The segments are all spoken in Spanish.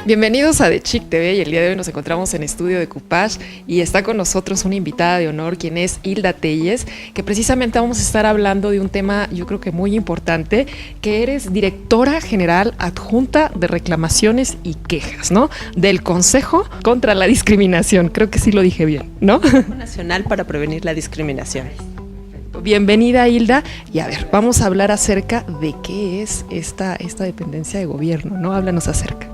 Bienvenidos a The Chick TV y el día de hoy nos encontramos en estudio de Coupage y está con nosotros una invitada de honor, quien es Hilda Telles, que precisamente vamos a estar hablando de un tema yo creo que muy importante, que eres directora general adjunta de reclamaciones y quejas, ¿no? Del Consejo contra la Discriminación, creo que sí lo dije bien, ¿no? Consejo Nacional para Prevenir la Discriminación. Bienvenida, Hilda, y a ver, vamos a hablar acerca de qué es esta dependencia de gobierno, ¿no? Háblanos acerca.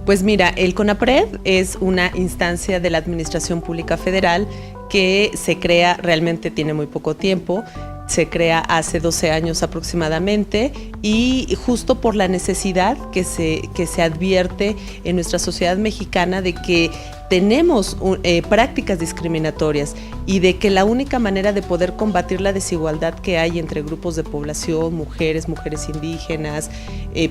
Pues mira, el CONAPRED es una instancia de la Administración Pública Federal que se crea, realmente tiene muy poco tiempo, se crea hace 12 años aproximadamente y justo por la necesidad que se advierte en nuestra sociedad mexicana de que tenemos prácticas discriminatorias y de que la única manera de poder combatir la desigualdad que hay entre grupos de población, mujeres indígenas,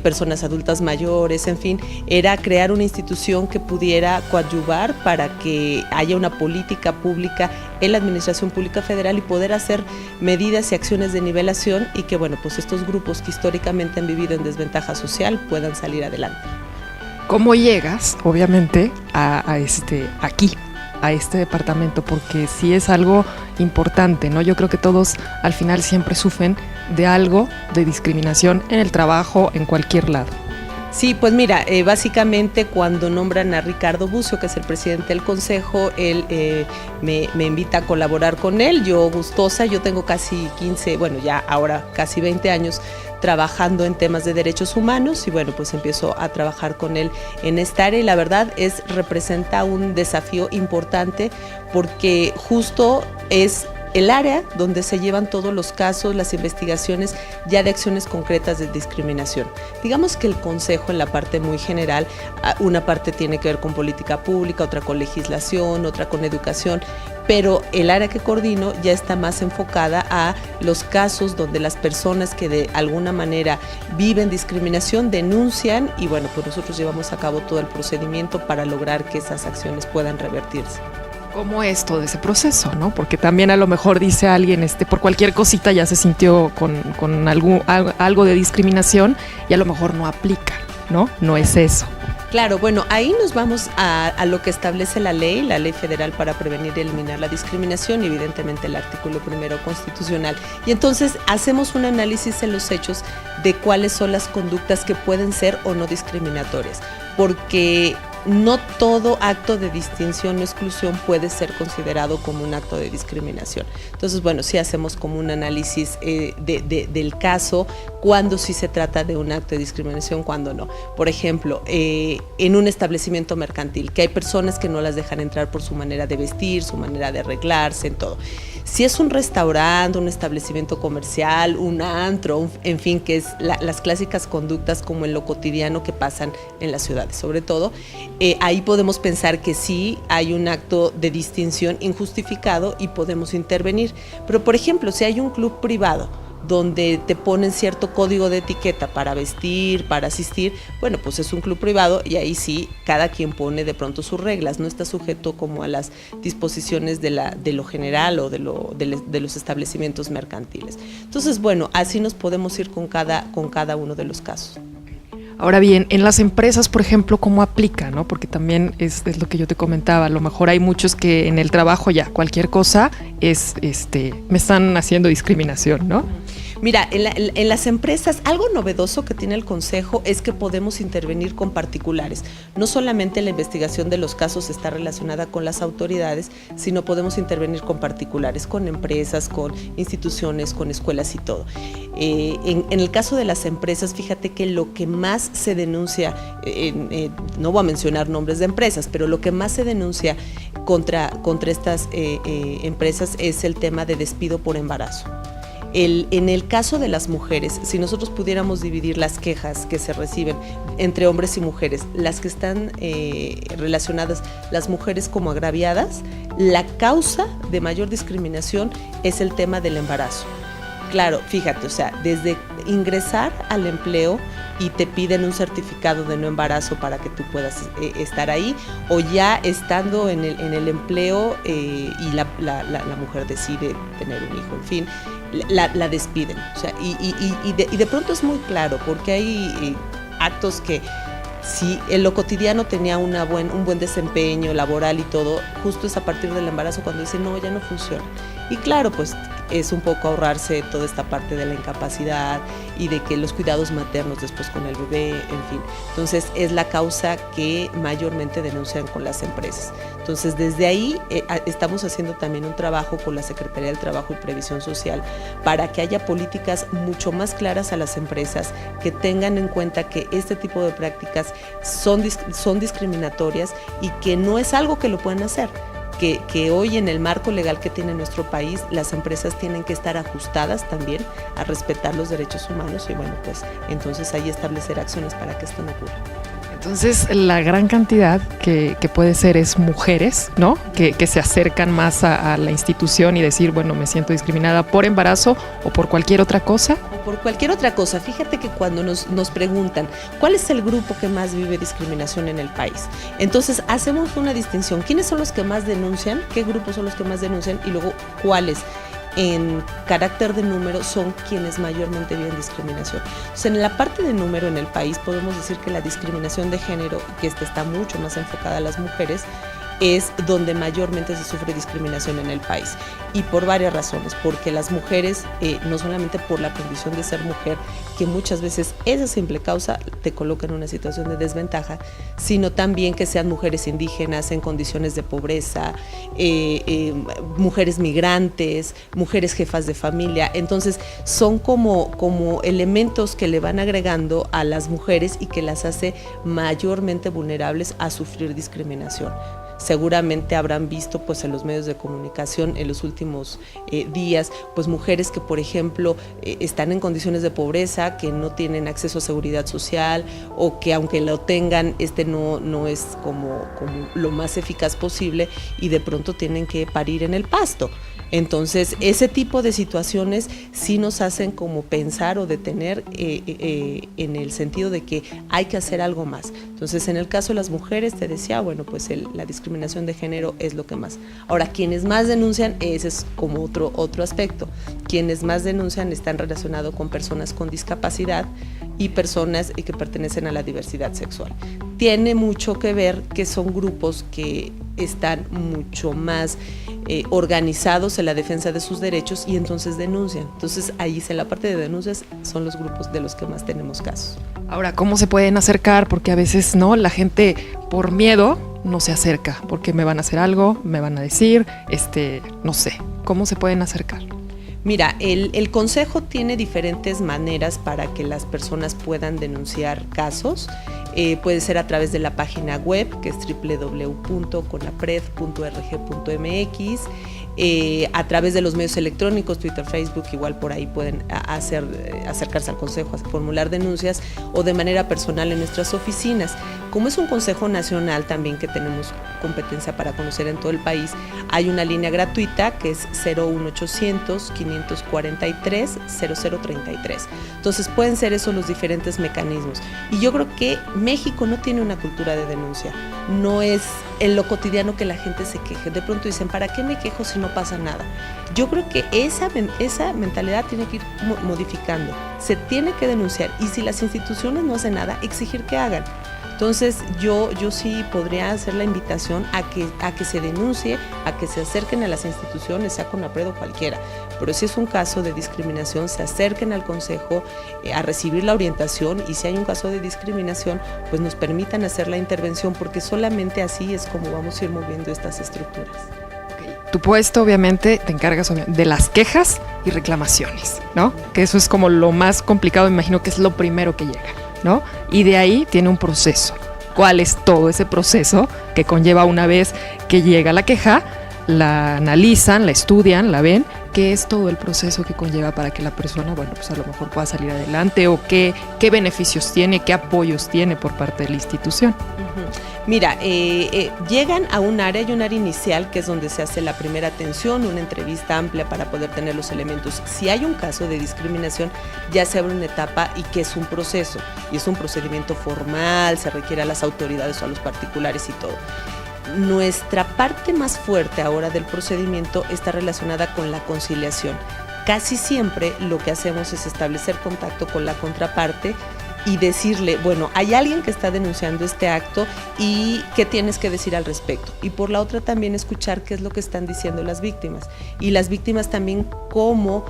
personas adultas mayores, en fin, era crear una institución que pudiera coadyuvar para que haya una política pública en la Administración Pública Federal y poder hacer medidas y acciones de nivelación y que, bueno, pues estos grupos que históricamente han vivido en desventaja social puedan salir adelante. ¿Cómo llegas, obviamente, a este departamento? Porque sí es algo importante, ¿no? Yo creo que todos al final siempre sufren de algo de discriminación en el trabajo, en cualquier lado. Sí, pues mira, básicamente cuando nombran a Ricardo Bucio, que es el presidente del Consejo, él me invita a colaborar con él, yo gustosa, yo tengo casi 15, bueno ya ahora casi 20 años trabajando en temas de derechos humanos y bueno, pues empiezo a trabajar con él en esta área y la verdad representa un desafío importante porque justo es el área donde se llevan todos los casos, las investigaciones ya de acciones concretas de discriminación. Digamos que el Consejo en la parte muy general, una parte tiene que ver con política pública, otra con legislación, otra con educación, pero el área que coordino ya está más enfocada a los casos donde las personas que de alguna manera viven discriminación denuncian y bueno, pues nosotros llevamos a cabo todo el procedimiento para lograr que esas acciones puedan revertirse. ¿Cómo es todo ese proceso, no? Porque también a lo mejor dice alguien, por cualquier cosita ya se sintió con algo de discriminación y a lo mejor no aplica, ¿no? No es eso. Claro, bueno, ahí nos vamos a lo que establece la Ley Federal para Prevenir y Eliminar la Discriminación y evidentemente el artículo 1 constitucional. Y entonces hacemos un análisis en los hechos de cuáles son las conductas que pueden ser o no discriminatorias, porque no todo acto de distinción o exclusión puede ser considerado como un acto de discriminación. Entonces, bueno, sí hacemos como un análisis del caso, cuándo sí se trata de un acto de discriminación, cuándo no. Por ejemplo, en un establecimiento mercantil, que hay personas que no las dejan entrar por su manera de vestir, su manera de arreglarse, en todo. Si es un restaurante, un establecimiento comercial, un antro, en fin, que es las clásicas conductas como en lo cotidiano que pasan en las ciudades, sobre todo, ahí podemos pensar que sí hay un acto de distinción injustificado y podemos intervenir. Pero, por ejemplo, si hay un club privado donde te ponen cierto código de etiqueta para vestir, para asistir, bueno, pues es un club privado y ahí sí, cada quien pone de pronto sus reglas, no está sujeto como a las disposiciones de lo general o de los establecimientos mercantiles. Entonces, bueno, así nos podemos ir con cada uno de los casos. Ahora bien, en las empresas, por ejemplo, ¿cómo aplica, no? Porque también es lo que yo te comentaba, a lo mejor hay muchos que en el trabajo ya cualquier cosa me están haciendo discriminación, ¿no? Mira, en las empresas, algo novedoso que tiene el Consejo es que podemos intervenir con particulares. No solamente la investigación de los casos está relacionada con las autoridades, sino podemos intervenir con particulares, con empresas, con instituciones, con escuelas y todo. En el caso de las empresas, fíjate que lo que más se denuncia, no voy a mencionar nombres de empresas, pero lo que más se denuncia contra estas empresas es el tema de despido por embarazo. En el caso de las mujeres, si nosotros pudiéramos dividir las quejas que se reciben entre hombres y mujeres, las que están relacionadas, las mujeres como agraviadas, la causa de mayor discriminación es el tema del embarazo. Claro, fíjate, o sea, desde ingresar al empleo y te piden un certificado de no embarazo para que tú puedas estar ahí, o ya estando en el empleo y la mujer decide tener un hijo, en fin, la despiden. O sea, y de pronto es muy claro, porque hay actos que si en lo cotidiano tenía un buen desempeño laboral y todo, justo es a partir del embarazo cuando dice, no, ya no funciona. Y claro, pues es un poco ahorrarse toda esta parte de la incapacidad y de que los cuidados maternos después con el bebé, en fin. Entonces es la causa que mayormente denuncian con las empresas. Entonces desde ahí estamos haciendo también un trabajo con la Secretaría del Trabajo y Previsión Social para que haya políticas mucho más claras a las empresas que tengan en cuenta que este tipo de prácticas son discriminatorias y que no es algo que lo pueden hacer. Que hoy en el marco legal que tiene nuestro país, las empresas tienen que estar ajustadas también a respetar los derechos humanos y bueno, pues entonces ahí establecer acciones para que esto no ocurra. Entonces, la gran cantidad que puede ser es mujeres, ¿no? Que se acercan más a la institución y decir, bueno, me siento discriminada por embarazo o por cualquier otra cosa. O por cualquier otra cosa. Fíjate que cuando nos preguntan, ¿cuál es el grupo que más vive discriminación en el país? Entonces, hacemos una distinción. ¿Quiénes son los que más denuncian? ¿Qué grupos son los que más denuncian? Y luego, ¿cuáles? En carácter de número son quienes mayormente viven discriminación. Entonces, en la parte de número en el país podemos decir que la discriminación de género, que esta está mucho más enfocada a las mujeres, es donde mayormente se sufre discriminación en el país y por varias razones, porque las mujeres, no solamente por la condición de ser mujer, que muchas veces esa simple causa te coloca en una situación de desventaja, sino también que sean mujeres indígenas en condiciones de pobreza, mujeres migrantes, mujeres jefas de familia. Entonces son como elementos que le van agregando a las mujeres y que las hace mayormente vulnerables a sufrir discriminación. Seguramente habrán visto pues en los medios de comunicación en los últimos días pues mujeres que por ejemplo están en condiciones de pobreza, que no tienen acceso a seguridad social o que aunque lo tengan no es como lo más eficaz posible y de pronto tienen que parir en el pasto. Entonces ese tipo de situaciones sí nos hacen como pensar o detener en el sentido de que hay que hacer algo más. Entonces en el caso de las mujeres te decía, bueno pues la discriminación de género es lo que más. Ahora quienes más denuncian, ese es como otro aspecto, quienes más denuncian están relacionados con personas con discapacidad y personas que pertenecen a la diversidad sexual. Tiene mucho que ver que son grupos que están mucho más organizados en la defensa de sus derechos y entonces denuncian. Entonces ahí en la parte de denuncias son los grupos de los que más tenemos casos. Ahora, ¿cómo se pueden acercar? Porque a veces no, la gente por miedo no se acerca, porque me van a hacer algo, me van a decir, no sé, ¿cómo se pueden acercar? Mira, el Consejo tiene diferentes maneras para que las personas puedan denunciar casos. Puede ser a través de la página web, que es www.conapred.org.mx, a través de los medios electrónicos, Twitter, Facebook, igual por ahí pueden acercarse al Consejo a formular denuncias o de manera personal en nuestras oficinas. Como es un Consejo Nacional también que tenemos competencia para conocer en todo el país, hay una línea gratuita que es 01800 543 0033. Entonces pueden ser esos los diferentes mecanismos. Y yo creo que México no tiene una cultura de denuncia. No es en lo cotidiano que la gente se queje. De pronto dicen, ¿para qué me quejo si no pasa nada? Yo creo que esa mentalidad tiene que ir modificando. Se tiene que denunciar y si las instituciones no hacen nada, exigir que hagan. Entonces yo sí podría hacer la invitación a que se denuncie, a que se acerquen a las instituciones, sea Conapred o cualquiera. Pero si es un caso de discriminación, se acerquen al Consejo a recibir la orientación y si hay un caso de discriminación, pues nos permitan hacer la intervención porque solamente así es como vamos a ir moviendo estas estructuras. Tu puesto, obviamente, te encargas de las quejas y reclamaciones, ¿no? Que eso es como lo más complicado, me imagino que es lo primero que llega, ¿no? Y de ahí tiene un proceso. ¿Cuál es todo ese proceso que conlleva una vez que llega la queja? La analizan, la estudian, la ven. ¿Qué es todo el proceso que conlleva para que la persona, bueno, pues a lo mejor pueda salir adelante o qué beneficios tiene, qué apoyos tiene por parte de la institución? Mira, llegan a un área inicial que es donde se hace la primera atención, una entrevista amplia para poder tener los elementos. Si hay un caso de discriminación, ya se abre una etapa y que es un proceso, y es un procedimiento formal, se requiere a las autoridades o a los particulares y todo. Nuestra parte más fuerte ahora del procedimiento está relacionada con la conciliación. Casi siempre lo que hacemos es establecer contacto con la contraparte y decirle, bueno, hay alguien que está denunciando este acto y qué tienes que decir al respecto. Y por la otra también escuchar qué es lo que están diciendo las víctimas. Y las víctimas también cómo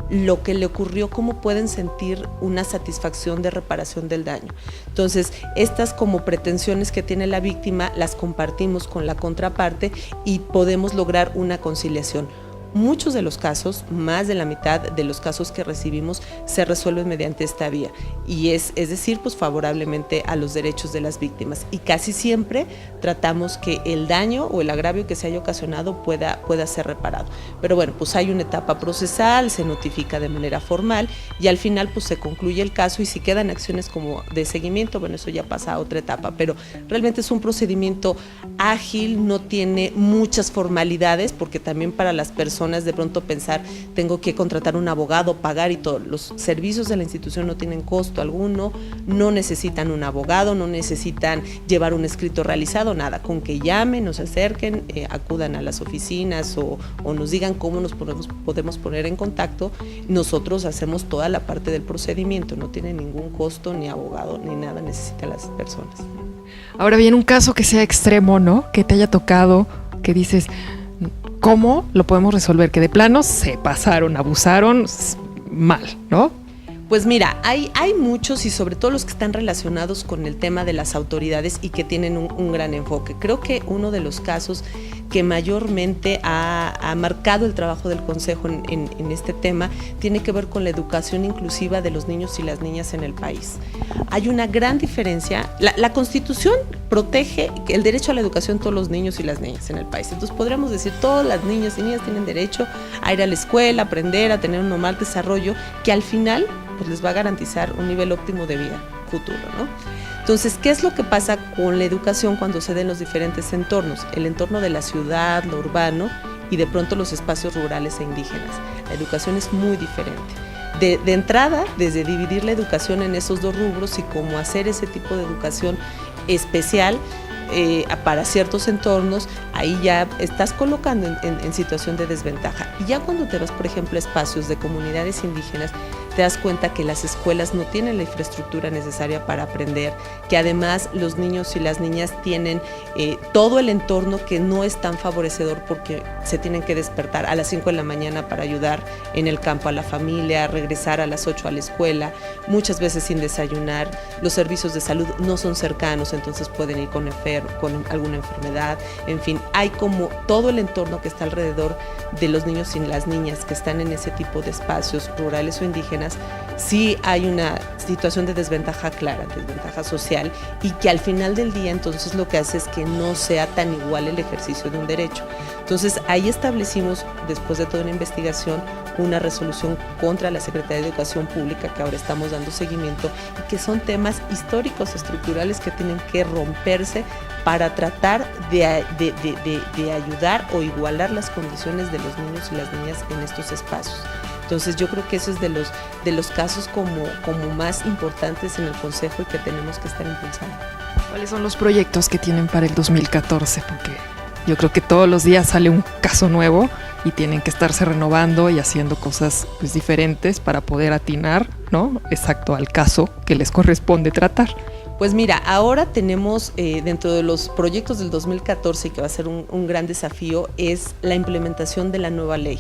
lo que le ocurrió, cómo pueden sentir una satisfacción de reparación del daño. Entonces, estas como pretensiones que tiene la víctima las compartimos con la contraparte y podemos lograr una conciliación. Muchos de los casos, más de la mitad de los casos que recibimos se resuelven mediante esta vía y es decir, pues favorablemente a los derechos de las víctimas y casi siempre tratamos que el daño o el agravio que se haya ocasionado pueda ser reparado. Pero bueno, pues hay una etapa procesal, se notifica de manera formal y al final pues se concluye el caso y si quedan acciones como de seguimiento, bueno, eso ya pasa a otra etapa, pero realmente es un procedimiento ágil, no tiene muchas formalidades porque también para las personas de pronto pensar, tengo que contratar un abogado, pagar y todo. Los servicios de la institución no tienen costo alguno, no necesitan un abogado, no necesitan llevar un escrito realizado, nada. Con que llamen, nos acerquen, acudan a las oficinas o nos digan cómo nos podemos poner en contacto, nosotros hacemos toda la parte del procedimiento, no tiene ningún costo, ni abogado, ni nada necesitan las personas. Ahora bien, un caso que sea extremo, ¿no? Que te haya tocado, que dices, ¿cómo lo podemos resolver? Que de plano se pasaron, abusaron mal, ¿no? Pues mira, hay muchos y sobre todo los que están relacionados con el tema de las autoridades y que tienen un gran enfoque. Creo que uno de los casos que mayormente ha marcado el trabajo del Consejo en este tema tiene que ver con la educación inclusiva de los niños y las niñas en el país. Hay una gran diferencia. La Constitución protege el derecho a la educación de todos los niños y las niñas en el país. Entonces podríamos decir, todas las niñas y niñas tienen derecho a ir a la escuela, a aprender, a tener un normal desarrollo, que al final pues les va a garantizar un nivel óptimo de vida futuro, ¿no? Entonces, ¿qué es lo que pasa con la educación cuando se den los diferentes entornos? El entorno de la ciudad, lo urbano y de pronto los espacios rurales e indígenas. La educación es muy diferente. De entrada, desde dividir la educación en esos dos rubros y cómo hacer ese tipo de educación especial para ciertos entornos, ahí ya estás colocando en situación de desventaja. Y ya cuando te vas, por ejemplo, a espacios de comunidades indígenas, te das cuenta que las escuelas no tienen la infraestructura necesaria para aprender, que además los niños y las niñas tienen todo el entorno que no es tan favorecedor porque se tienen que despertar a las 5 de la mañana para ayudar en el campo a la familia, regresar a las 8 a la escuela, muchas veces sin desayunar, los servicios de salud no son cercanos, entonces pueden ir con alguna enfermedad, en fin, hay como todo el entorno que está alrededor de los niños y las niñas que están en ese tipo de espacios rurales o indígenas, sí hay una situación de desventaja clara, desventaja social, y que al final del día entonces lo que hace es que no sea tan igual el ejercicio de un derecho. Entonces ahí establecimos, después de toda una investigación, una resolución contra la Secretaría de Educación Pública, que ahora estamos dando seguimiento, y que son temas históricos, estructurales que tienen que romperse para tratar de ayudar o igualar las condiciones de los niños y las niñas en estos espacios. Entonces yo creo que eso es de los casos como más importantes en el Consejo y que tenemos que estar impulsando. ¿Cuáles son los proyectos que tienen para el 2014? Porque yo creo que todos los días sale un caso nuevo y tienen que estarse renovando y haciendo cosas pues diferentes para poder atinar, ¿no? Exacto al caso que les corresponde tratar. Pues mira, ahora tenemos dentro de los proyectos del 2014, que va a ser un gran desafío, es la implementación de la nueva ley.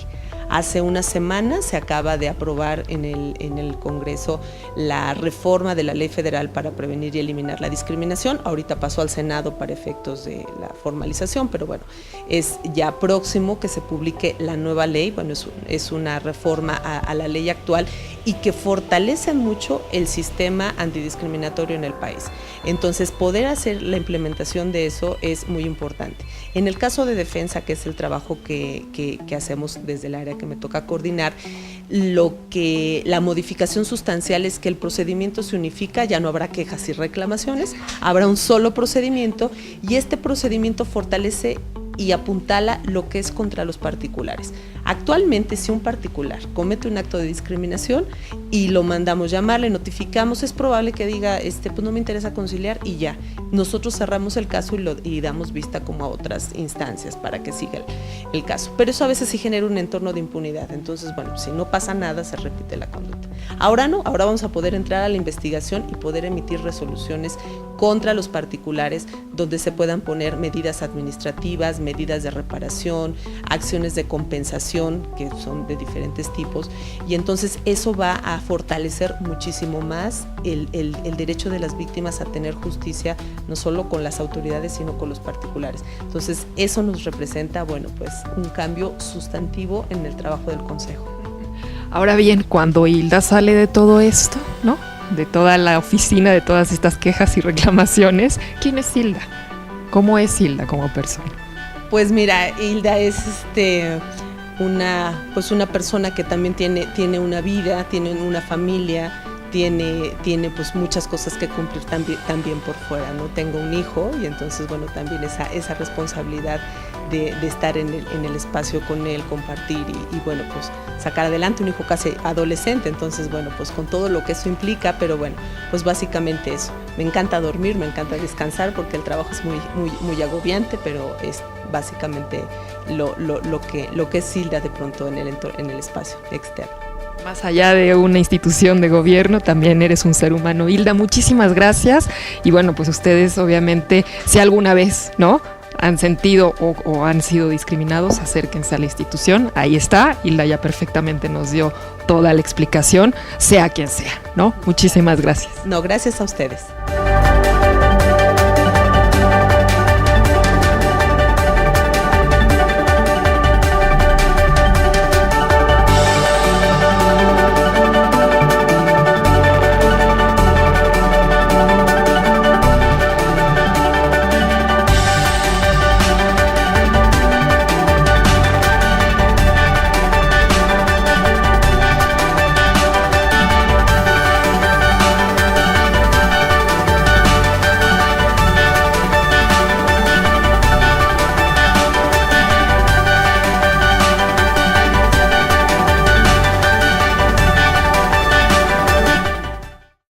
Hace una semana se acaba de aprobar en el Congreso la reforma de la Ley Federal para prevenir y eliminar la discriminación. Ahorita pasó al Senado para efectos de la formalización, pero bueno, es ya próximo que se publique la nueva ley. Bueno, es una reforma a la ley actual y que fortalece mucho el sistema antidiscriminatorio en el país. Entonces, poder hacer la implementación de eso es muy importante. En el caso de defensa, que es el trabajo que hacemos desde el área que me toca coordinar, la modificación sustancial es que el procedimiento se unifica, ya no habrá quejas y reclamaciones, habrá un solo procedimiento y este procedimiento fortalece y apuntala lo que es contra los particulares. Actualmente, si un particular comete un acto de discriminación y lo mandamos llamar, le notificamos, es probable que diga, pues no me interesa conciliar y ya. Nosotros cerramos el caso y damos vista como a otras instancias para que siga el caso. Pero eso a veces sí genera un entorno de impunidad. Entonces, bueno, si no pasa nada, se repite la conducta. Ahora no, ahora vamos a poder entrar a la investigación y poder emitir resoluciones contra los particulares donde se puedan poner medidas administrativas, medidas de reparación, acciones de compensación que son de diferentes tipos, y entonces eso va a fortalecer muchísimo más el derecho de las víctimas a tener justicia, no solo con las autoridades sino con los particulares. Entonces eso nos representa, bueno, pues un cambio sustantivo en el trabajo del Consejo. Ahora bien, cuando Hilda sale de todo esto, ¿no?, de toda la oficina, de todas estas quejas y reclamaciones, ¿quién es Hilda? ¿Cómo es Hilda como persona? Pues mira, Hilda es una persona que también tiene una vida, tiene una familia, tiene pues muchas cosas que cumplir también por fuera, ¿no? Tengo un hijo y entonces, bueno, también esa responsabilidad de estar en el espacio con él, compartir y bueno, pues sacar adelante un hijo casi adolescente. Entonces, bueno, pues con todo lo que eso implica, pero bueno, pues básicamente eso. Me encanta dormir, me encanta descansar porque el trabajo es muy agobiante, pero es básicamente lo que es Hilda de pronto en el espacio externo. Más allá de una institución de gobierno, también eres un ser humano. Hilda, muchísimas gracias. Y bueno, pues ustedes obviamente, si alguna vez, ¿no?, han sentido o han sido discriminados, acérquense a la institución. Ahí está, Hilda ya perfectamente nos dio toda la explicación, sea quien sea, ¿no? Muchísimas gracias. No, gracias a ustedes.